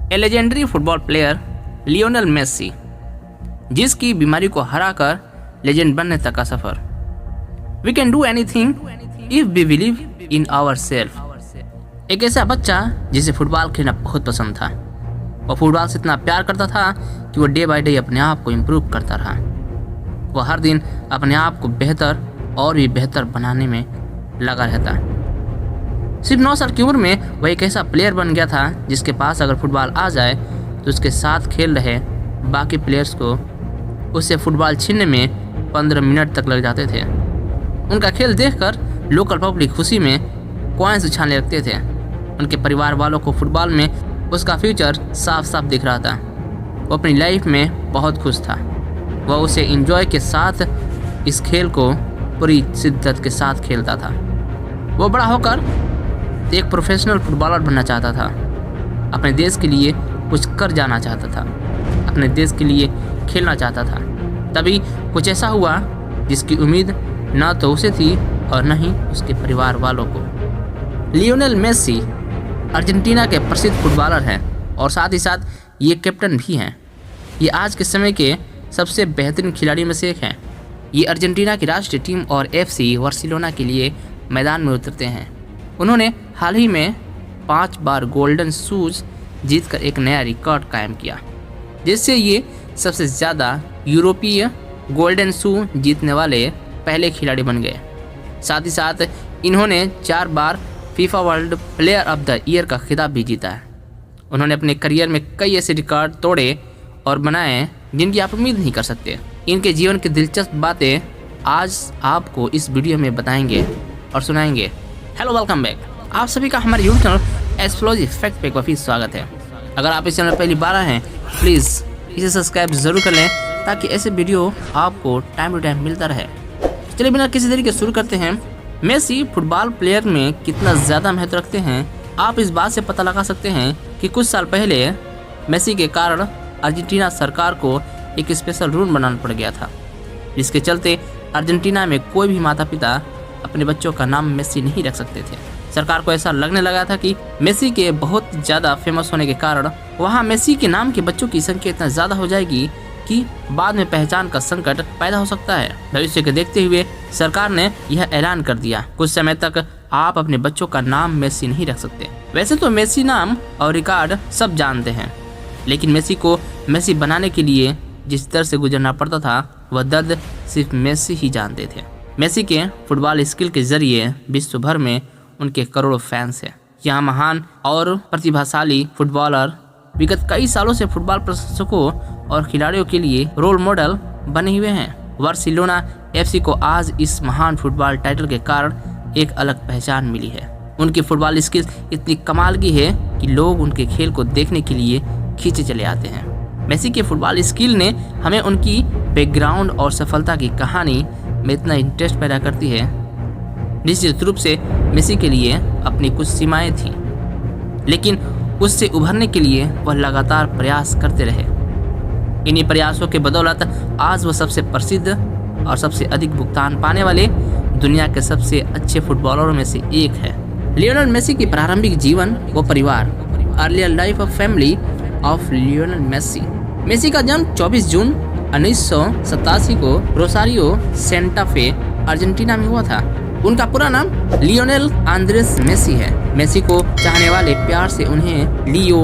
ए legendary football player Lionel Messi, जिसकी बीमारी को हराकर लेजेंड बनने तक का सफर। We can do anything if we believe in our self. एक ऐसा बच्चा जिसे फुटबॉल खेलना बहुत पसंद था। वह फुटबॉल से इतना प्यार करता था कि वह डे बाय डे अपने आप को इम्प्रूव करता रहा। वह हर दिन अपने आप को बेहतर और भी बेहतर बनाने में लगा रहता। सिर्फ 9 साल की उम्र में वह एक ऐसा प्लेयर बन गया था जिसके पास अगर फुटबॉल आ जाए तो उसके साथ खेल रहे बाकी प्लेयर्स को उससे फुटबॉल छीनने में 15 मिनट तक लग जाते थे। उनका खेल देखकर लोकल पब्लिक खुशी में कॉइन्स उछालने लगते थे। उनके परिवार वालों को फुटबॉल में उसका फ्यूचर साफ साफ दिख रहा था। वो अपनी लाइफ में बहुत खुश था। वह उसे एंजॉय के साथ इस खेल को पूरी शिद्दत के साथ खेलता था। वो बड़ा होकर एक प्रोफेशनल फुटबॉलर बनना चाहता था। अपने देश के लिए कुछ कर जाना चाहता था। अपने देश के लिए खेलना चाहता था। तभी कुछ ऐसा हुआ जिसकी उम्मीद न तो उसे थी और न ही उसके परिवार वालों को। लियोनेल मेसी अर्जेंटीना के प्रसिद्ध फुटबॉलर हैं और साथ ही साथ ये कैप्टन भी हैं। ये आज के समय के सबसे बेहतरीन खिलाड़ी में से एक हैं। ये अर्जेंटीना की राष्ट्रीय टीम और FC बार्सिलोना के लिए मैदान में उतरते हैं। उन्होंने हाल ही में 5 बार गोल्डन शूज जीतकर एक नया रिकॉर्ड कायम किया, जिससे ये सबसे ज़्यादा यूरोपीय गोल्डन शू जीतने वाले पहले खिलाड़ी बन गए। साथ ही साथ इन्होंने 4 बार FIFA world player of the year का खिताब भी जीता है। उन्होंने अपने करियर में कई ऐसे रिकॉर्ड तोड़े और बनाए जिनकी आप उम्मीद नहीं कर सकते। इनके जीवन की दिलचस्प बातें आज आपको इस वीडियो में बताएंगे और सुनाएंगे। Hello, welcome back. आप सभी का हमारे यूट्यूब चैनल एस्ट्रोलॉजी फैक्ट पे काफ़ी स्वागत है। अगर आप इस चैनल पहली बार आए हैं प्लीज़ इसे सब्सक्राइब ज़रूर कर लें ताकि ऐसे वीडियो आपको टाइम टू टाइम मिलता रहे। चलिए बिना किसी देरी के शुरू करते हैं। मेसी फुटबॉल प्लेयर में कितना ज़्यादा महत्व रखते हैं आप इस बात से पता लगा सकते हैं कि कुछ साल पहले मेसी के कारण अर्जेंटीना सरकार को एक स्पेशल रूल बनाना पड़ गया था, जिसके चलते अर्जेंटीना में कोई भी माता पिता अपने बच्चों का नाम मेसी नहीं रख सकते थे। सरकार को ऐसा लगने लगा था कि मेसी के बहुत ज़्यादा फेमस होने के कारण वहाँ मेसी के नाम के बच्चों की संख्या इतना ज़्यादा हो जाएगी कि बाद में पहचान का संकट पैदा हो सकता है। भविष्य को देखते हुए सरकार ने यह ऐलान कर दिया, कुछ समय तक आप अपने बच्चों का नाम मेसी नहीं रख सकते। वैसे तो मेसी नाम और रिकॉर्ड सब जानते हैं, लेकिन मेसी को मेसी बनाने के लिए जिस दर्द से गुजरना पड़ता था वह दर्द सिर्फ मेसी ही जानते थे। मेसी के फुटबॉल स्किल के जरिए विश्व भर में उनके करोड़ों फैंस हैं। यहाँ महान और प्रतिभाशाली फुटबॉलर विगत कई सालों से फुटबॉल प्रशंसकों और खिलाड़ियों के लिए रोल मॉडल बने हुए हैं। बार्सिलोना FC को आज इस महान फुटबॉल टाइटल के कारण एक अलग पहचान मिली है। उनकी फुटबॉल स्किल इतनी कमाल की है कि लोग उनके खेल को देखने के लिए खींचे चले आते हैं। मेसी के फुटबॉल स्किल ने हमें उनकी बैकग्राउंड और सफलता की कहानी में इतना इंटरेस्ट पैदा करती है। निश्चित रूप से मेसी के लिए अपनी कुछ सीमाएं थीं, लेकिन उससे उभरने के लिए वह लगातार प्रयास करते रहे। इन्हीं प्रयासों के बदौलत आज वह सबसे प्रसिद्ध और सबसे अधिक भुगतान पाने वाले दुनिया के सबसे अच्छे फुटबॉलरों में से एक है। लियोनेल मेसी की प्रारंभिक जीवन व परिवार। Earlier life of family of Lionel Messi. Messi का जन्म 24 जून 1987 को रोसारियो सेंटा फे अर्जेंटीना में हुआ था। उनका पूरा नाम लियोनेल आंद्रेस मेसी है। मेसी को चाहने वाले प्यार से उन्हें लियो,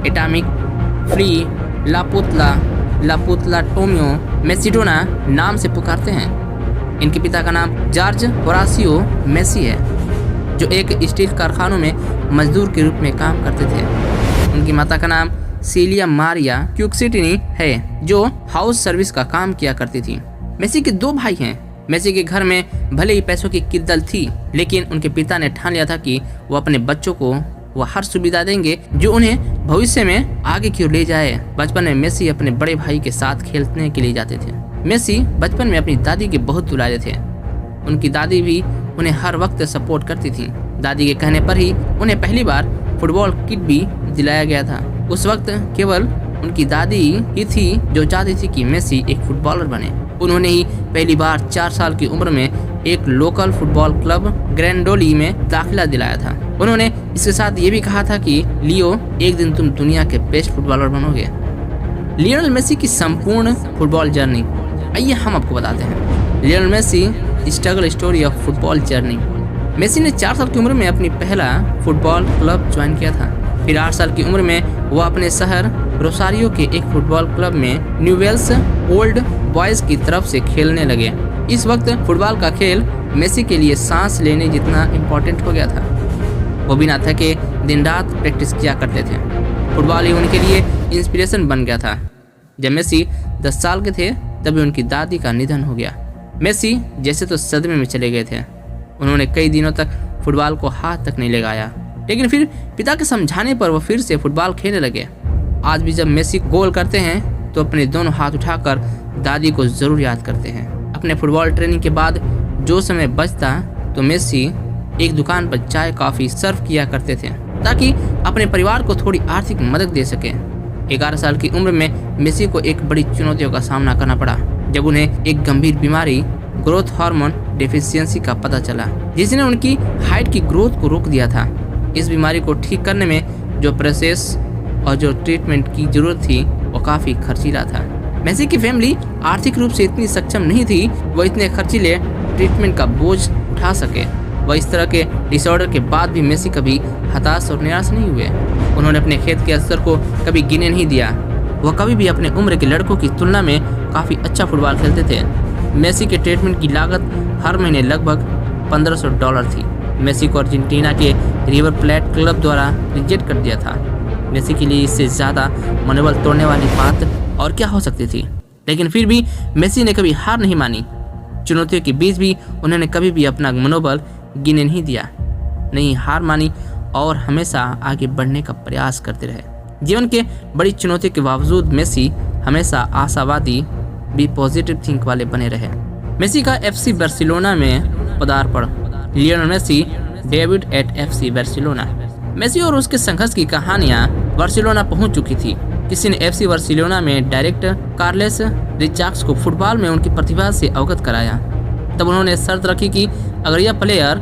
एटॉमिक, फ्री, लापुतला टोमियो मेसिडोना नाम से पुकारते हैं। इनके पिता का नाम जॉर्ज होरासियो मेसी है, जो एक स्टील कारखानों में मजदूर के रूप में काम करते थे। उनकी माता का नाम सीलिया मारिया क्यूक्सिटिनी है, जो हाउस सर्विस का काम किया करती थी। मेसी के 2 भाई हैं। मेसी के घर में भले ही पैसों की किल्लत थी, लेकिन उनके पिता ने ठान लिया था कि वो अपने बच्चों को वह हर सुविधा देंगे जो उन्हें भविष्य में आगे की ओर ले जाए। बचपन में मेसी अपने बड़े भाई के साथ खेलने के लिए जाते थे। मेसी बचपन में अपनी दादी के बहुत दुलारे थे। उनकी दादी भी उन्हें हर वक्त सपोर्ट करती थी। दादी के कहने पर ही उन्हें पहली बार फुटबॉल किट भी दिलाया गया था। उस वक्त केवल उनकी दादी ही थी जो चाहती थी कि मेसी एक फुटबॉलर बने। उन्होंने ही पहली बार 4 साल की उम्र में एक लोकल फुटबॉल क्लब ग्रैंडोली में दाखिला दिलाया था। उन्होंने इसके साथ ये भी कहा था कि लियो, एक दिन तुम दुनिया के बेस्ट फुटबॉलर बनोगे। लियोनेल मेसी की संपूर्ण फुटबॉल जर्नी आइए हम आपको बताते हैं। Lionel Messi struggle story of football journey. Messi ने 4 साल की उम्र में अपनी पहला फुटबॉल क्लब ज्वाइन किया था। फिर 8 साल की उम्र में वो अपने शहर रोसारियो के एक फुटबॉल क्लब में न्यूवेल्स ओल्ड बॉयज की तरफ से खेलने लगे। इस वक्त फुटबॉल का खेल मेसी के लिए सांस लेने जितना इम्पोर्टेंट हो गया था। वो बिना थके दिन रात प्रैक्टिस किया करते थे। फुटबॉल ही उनके लिए इंस्पिरेशन बन गया था। जब मेसी 10 साल के थे तभी उनकी दादी का निधन हो गया। मेसी जैसे तो सदमे में चले गए थे। उन्होंने कई दिनों तक फुटबॉल को हाथ तक नहीं लगाया, लेकिन फिर पिता के समझाने पर वो फिर से फुटबॉल खेलने लगे। आज भी जब मेसी गोल करते हैं तो अपने दोनों हाथ उठाकर दादी को जरूर याद करते हैं। अपने फुटबॉल ट्रेनिंग के बाद जो समय बचता तो मेसी एक दुकान पर चाय कॉफी सर्व किया करते थे ताकि अपने परिवार को थोड़ी आर्थिक मदद दे सके। 11 साल की उम्र में मेसी को एक बड़ी चुनौतियों का सामना करना पड़ा जब उन्हें एक गंभीर बीमारी ग्रोथ हार्मोन डेफिशिएंसी का पता चला, जिसने उनकी हाइट की ग्रोथ को रोक दिया था। इस बीमारी को ठीक करने में जो प्रोसेस और जो ट्रीटमेंट की जरूरत थी वो काफी खर्चीला था। मेसी की फैमिली आर्थिक रूप से इतनी सक्षम नहीं थी वो इतने खर्चीले ट्रीटमेंट का बोझ उठा सके। वह इस तरह के डिसऑर्डर के बाद भी मेसी कभी हताश और निराश नहीं हुए। उन्होंने अपने खेत के स्तर को कभी गिने नहीं दिया। वह कभी भी अपने उम्र के लड़कों की तुलना में काफ़ी अच्छा फुटबॉल खेलते थे। मेसी के ट्रीटमेंट की लागत हर महीने लगभग $1500 थी। मेसी को अर्जेंटीना के रिवर प्लेट क्लब द्वारा रिजेक्ट कर दिया था। मेसी के लिए इससे ज़्यादा मनोबल तोड़ने वाली बात और क्या हो सकती थी, लेकिन फिर भी मेसी ने कभी हार नहीं मानी। चुनौतियों के बीच भी उन्होंने कभी भी अपना मनोबल गिने नहीं दिया, नहीं हार मानी और हमेशा आगे बढ़ने का प्रयास करते रहे। जीवन के बड़ी चुनौतियों के बावजूद मेसी हमेशा आशावादी भी पॉजिटिव थिंक वाले बने रहे। मेसी का FC बार्सिलोना में पदार्पण। Lionel Messi debut at FC Barcelona. मेसी और उसके संघर्ष की कहानियां बार्सिलोना पहुंच चुकी थी। किसी ने FC बार्सिलोना में डायरेक्टर कार्लेस रिचाक्स को फुटबॉल में उनकी प्रतिभा से अवगत कराया। तब उन्होंने शर्त रखी कि अगर यह प्लेयर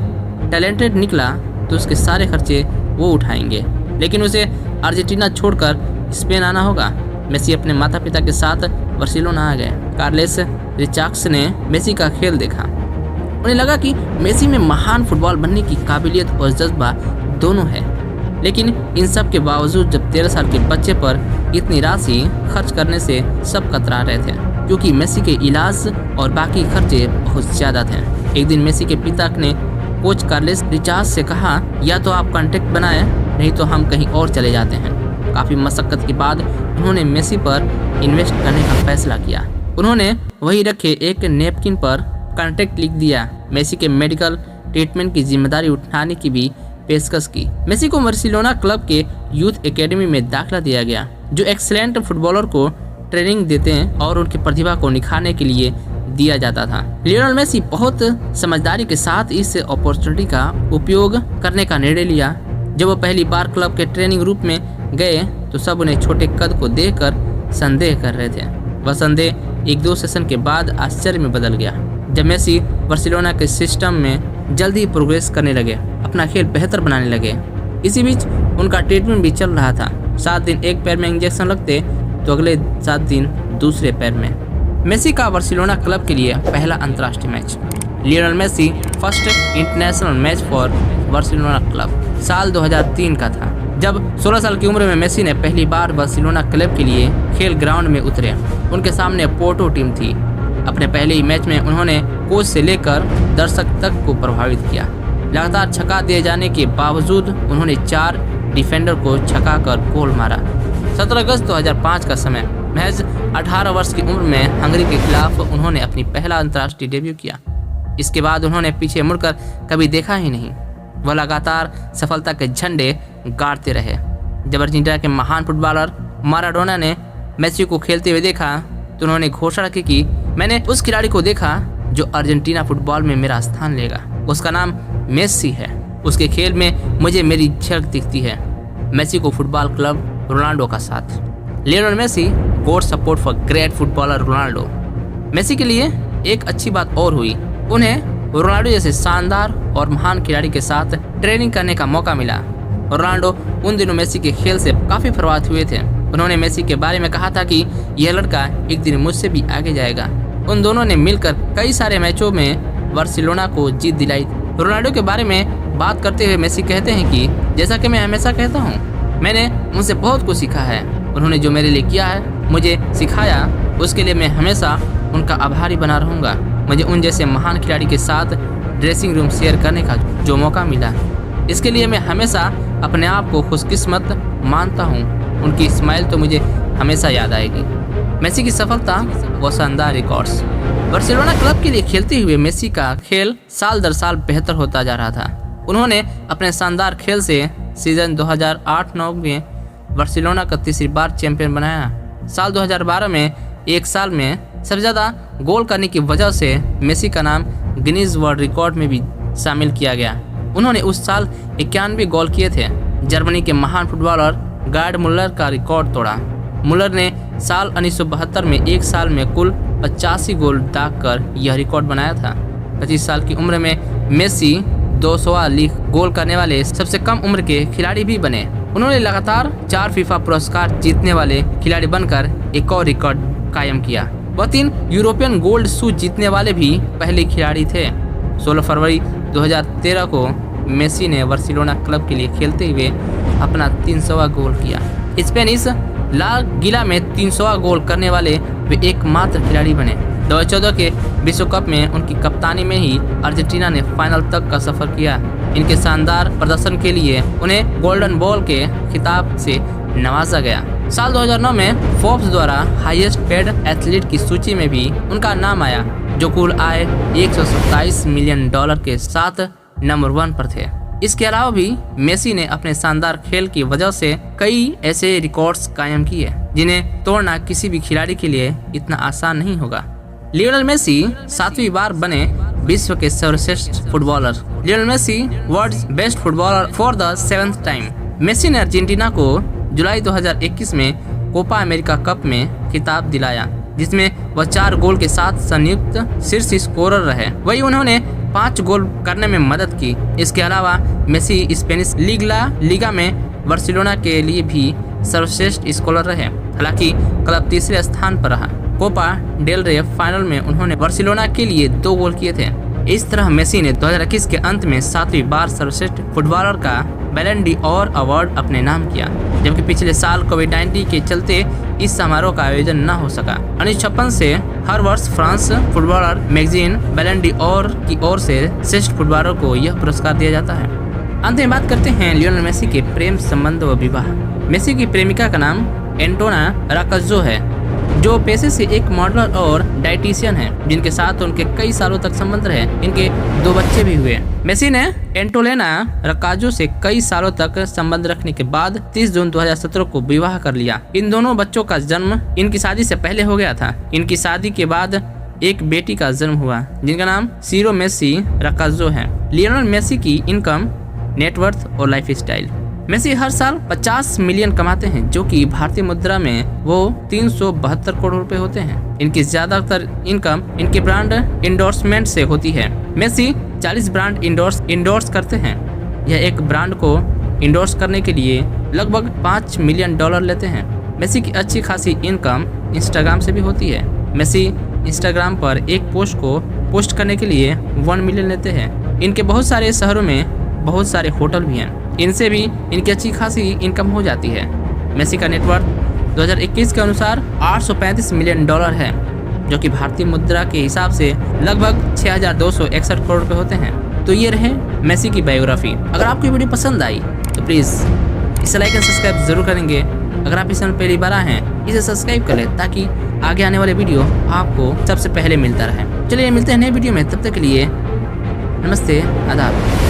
टैलेंटेड निकला तो उसके सारे खर्चे वो उठाएंगे, लेकिन उसे अर्जेंटीना छोड़कर स्पेन आना होगा। मेसी अपने माता पिता के साथ बार्सिलोना आ गए। कार्लेस रिचाक्स ने मेसी का खेल देखा। उन्हें लगा कि मेसी में महान फुटबॉल बनने की काबिलियत और जज्बा दोनों है, लेकिन इन सब के बावजूद जब 13 साल के बच्चे पर इतनी राशि खर्च करने से सब कतरा रहे थे, क्योंकि मेसी के इलाज और बाकी खर्चे बहुत ज़्यादा थे। एक दिन मेसी के पिता ने कोच कार्लेस रिचाक्स से कहा, या तो आप कॉन्ट्रैक्ट बनाएं, नहीं तो हम कहीं और चले जाते हैं। काफ़ी मशक्क़त के बाद उन्होंने मेसी पर इन्वेस्ट करने का फैसला किया। उन्होंने वही रखे एक नैपकिन पर कॉन्ट्रैक्ट लिख दिया। मेसी के मेडिकल ट्रीटमेंट की जिम्मेदारी उठाने की भी पेशकश की। मेसी को बार्सिलोना क्लब के यूथ एकेडमी में दाखिला दिया गया, जो एक्सीलेंट फुटबॉलर को ट्रेनिंग देते हैं और उनकी प्रतिभा को निखारने के लिए दिया जाता था। लियोनेल मेसी बहुत समझदारी के साथ इस अपॉर्चुनिटी का उपयोग करने का निर्णय लिया। जब वो पहली बार क्लब के ट्रेनिंग रूप में गए तो सब उन्हें छोटे कद को देखकर संदेह कर रहे थे। वह संदेह 1-2 सेशन के बाद आश्चर्य में बदल गया जब मेसी बार्सिलोना के सिस्टम में जल्दी प्रोग्रेस करने लगे, अपना खेल बेहतर बनाने लगे। इसी बीच उनका ट्रीटमेंट भी चल रहा था। 7 दिन एक पैर में इंजेक्शन लगते तो अगले 7 दिन दूसरे पैर में। मेसी का बार्सिलोना क्लब के लिए पहला अंतर्राष्ट्रीय मैच। Lionel Messi first international match for Barcelona club साल 2003 का था, जब 16 साल की उम्र में मेसी ने पहली बार बार्सिलोना क्लब के लिए खेल ग्राउंड में उतरे। उनके सामने पोर्टो टीम थी। अपने पहले ही मैच में उन्होंने कोच से लेकर दर्शक तक को प्रभावित किया। लगातार छक्का दिए जाने के बावजूद उन्होंने 4 डिफेंडर को छक्काकर गोल मारा। 17 अगस्त 2005 का समय, महज 18 वर्ष की उम्र में हंगरी के खिलाफ उन्होंने अपनी पहला अंतर्राष्ट्रीय डेब्यू किया। इसके बाद उन्होंने पीछे मुड़कर कभी देखा ही नहीं। वह लगातार सफलता के झंडे गाड़ते रहे। जब अर्जेंटीना के महान फुटबॉलर माराडोना ने मेसी को खेलते हुए देखा तो उन्होंने घोषणा की कि मैंने उस खिलाड़ी को देखा जो अर्जेंटीना फुटबॉल में मेरा स्थान लेगा। उसका नाम मेसी है। उसके खेल में मुझे मेरी झलक दिखती है। मेसी को फुटबॉल क्लब रोनाल्डो का साथ। Lionel Messi god support for great footballer Ronaldo. Messi के लिए एक अच्छी बात और हुई, उन्हें रोनाल्डो जैसे शानदार और महान खिलाड़ी के साथ ट्रेनिंग करने का मौका मिला। रोनाल्डो उन दिनों मेसी के खेल से काफ़ी प्रभावित हुए थे। उन्होंने मेसी के बारे में कहा था कि यह लड़का एक दिन मुझसे भी आगे जाएगा। उन दोनों ने मिलकर कई सारे मैचों में बार्सिलोना को जीत दिलाई। रोनाल्डो के बारे में बात करते हुए मेसी कहते हैं कि जैसा कि मैं हमेशा कहता हूँ, मैंने उनसे बहुत कुछ सीखा है। उन्होंने जो मेरे लिए किया है, मुझे सिखाया, उसके लिए मैं हमेशा उनका आभारी बना रहूँगा। मुझे उन जैसे महान खिलाड़ी के साथ ड्रेसिंग रूम शेयर करने का जो मौका मिला, इसके लिए मैं हमेशा अपने आप को खुशकिस्मत मानता हूँ। उनकी स्माइल तो मुझे हमेशा याद आएगी। मेसी की सफलता व शानदार रिकॉर्ड्स। बार्सिलोना क्लब के लिए खेलते हुए मेसी का खेल साल दर साल बेहतर होता जा रहा था। उन्होंने अपने शानदार खेल से सीजन 2008-9 में बार्सिलोना का तीसरी बार चैंपियन बनाया। साल 2012 में एक साल में सबसे ज़्यादा गोल करने की वजह से मेसी का नाम गिनीज वर्ल्ड रिकॉर्ड में भी शामिल किया गया। उन्होंने उस साल 91 गोल किए थे। जर्मनी के महान फुटबॉलर गार्ड मुल्लर का रिकॉर्ड तोड़ा। मुल्लर ने साल 1972 में एक साल में कुल 85 गोल दागकर यह रिकॉर्ड बनाया था। 25 साल की उम्र में मेसी 200वां लीग गोल करने वाले सबसे कम उम्र के खिलाड़ी भी बने। उन्होंने लगातार 4 फीफा पुरस्कार जीतने वाले खिलाड़ी बनकर एक और रिकॉर्ड कायम किया। वह 3 यूरोपियन गोल्ड शूज जीतने वाले भी पहले खिलाड़ी थे। 16 फरवरी 2013 को मेसी ने बार्सिलोना क्लब के लिए खेलते हुए अपना 300वां गोल किया। स्पेनिश ला लीगा में 300वां गोल करने वाले वे एकमात्र खिलाड़ी बने। 2014 के विश्व कप में उनकी कप्तानी में ही अर्जेंटीना ने फाइनल तक का सफर किया। इनके शानदार प्रदर्शन के लिए उन्हें गोल्डन बॉल के खिताब से नवाजा गया। साल 2009 में फोर्ब्स द्वारा हाईएस्ट पेड एथलीट की सूची में भी उनका नाम आया, जो कुल आय $127 मिलियन के साथ नंबर 1 पर थे। इसके अलावा भी मेसी ने अपने शानदार खेल की वजह से कई ऐसे रिकॉर्ड्स कायम किए जिन्हें तोड़ना किसी भी खिलाड़ी के लिए इतना आसान नहीं होगा। लियोनेल मेसी 7वीं बार बने विश्व के सर्वश्रेष्ठ footballer. Lionel Messi world's best footballer for the 7th time. Messi ने अर्जेंटीना को जुलाई 2021 में कोपा अमेरिका कप में खिताब दिलाया, जिसमें वह 4 गोल के साथ संयुक्त शीर्ष स्कोरर रहे। वही उन्होंने 5 गोल करने में मदद की। इसके अलावा मेसी स्पेनिश लीगा में बार्सिलोना के लिए भी सर्वश्रेष्ठ स्कोरर रहे। हालांकि क्लब तीसरे स्थान पर रहा। कोपा डेल रे फाइनल में उन्होंने बार्सिलोना के लिए 2 गोल किए थे। इस तरह मेसी ने 2021 के अंत में 7वीं बार सर्वश्रेष्ठ फुटबॉलर का बैलन ड'ओर अवार्ड अपने नाम किया, जबकि पिछले साल कोविड-19 के चलते इस समारोह का आयोजन न हो सका। 1956 से हर वर्ष फ्रांस फुटबॉलर मैगजीन बैलन ड'ओर की ओर से श्रेष्ठ फुटबॉलर को यह पुरस्कार दिया जाता है। अंत में बात करते हैं लियोनेल मेसी के प्रेम संबंध व विवाह। मेसी की प्रेमिका का नाम एंटोना राकाज्जो है, जो पेशे से एक मॉडलर और डाइटिशियन है, जिनके साथ उनके कई सालों तक संबंध रहे। इनके 2 बच्चे भी हुए। मेसी ने एंटोलेना राकाज्जो से कई सालों तक संबंध रखने के बाद 30 जून 2017 को विवाह कर लिया। इन दोनों बच्चों का जन्म इनकी शादी से पहले हो गया था। इनकी शादी के बाद एक बेटी का जन्म हुआ, जिनका नाम सीरो मेसी राकाज्जो है। लियोनेल मेसी की इनकम, नेटवर्थ और लाइफ स्टाइल। मेसी हर साल 50 मिलियन कमाते हैं, जो कि भारतीय मुद्रा में वो 372 करोड़ रुपए होते हैं। इनकी ज्यादातर इनकम इनके ब्रांड इंडोर्समेंट से होती है। मेसी 40 ब्रांड इंडोर्स करते हैं। यह एक ब्रांड को इंडोर्स करने के लिए लगभग $5 मिलियन लेते हैं। मेसी की अच्छी खासी इनकम इंस्टाग्राम से भी होती है। मेसी इंस्टाग्राम पर एक पोस्ट को पोस्ट करने के लिए 1 मिलियन लेते हैं। इनके बहुत सारे शहरों में बहुत सारे होटल भी हैं। इनसे भी इनकी अच्छी खासी इनकम हो जाती है। मेसी का नेटवर्थ 2021 के अनुसार $835 मिलियन है, जो कि भारतीय मुद्रा के हिसाब से लगभग 6,261 करोड़ रुपए होते हैं। तो ये रहे मेसी की बायोग्राफी। अगर आपको ये वीडियो पसंद आई तो प्लीज़ इसे लाइक एंड सब्सक्राइब जरूर करेंगे। अगर आप इस चैनल पहली बार आए हैं, इसे सब्सक्राइब कर लें ताकि आगे आने वाले वीडियो आपको सबसे पहले मिलता रहे। चलिए मिलते हैं नए वीडियो में, तब तक के लिए नमस्ते, आदाब।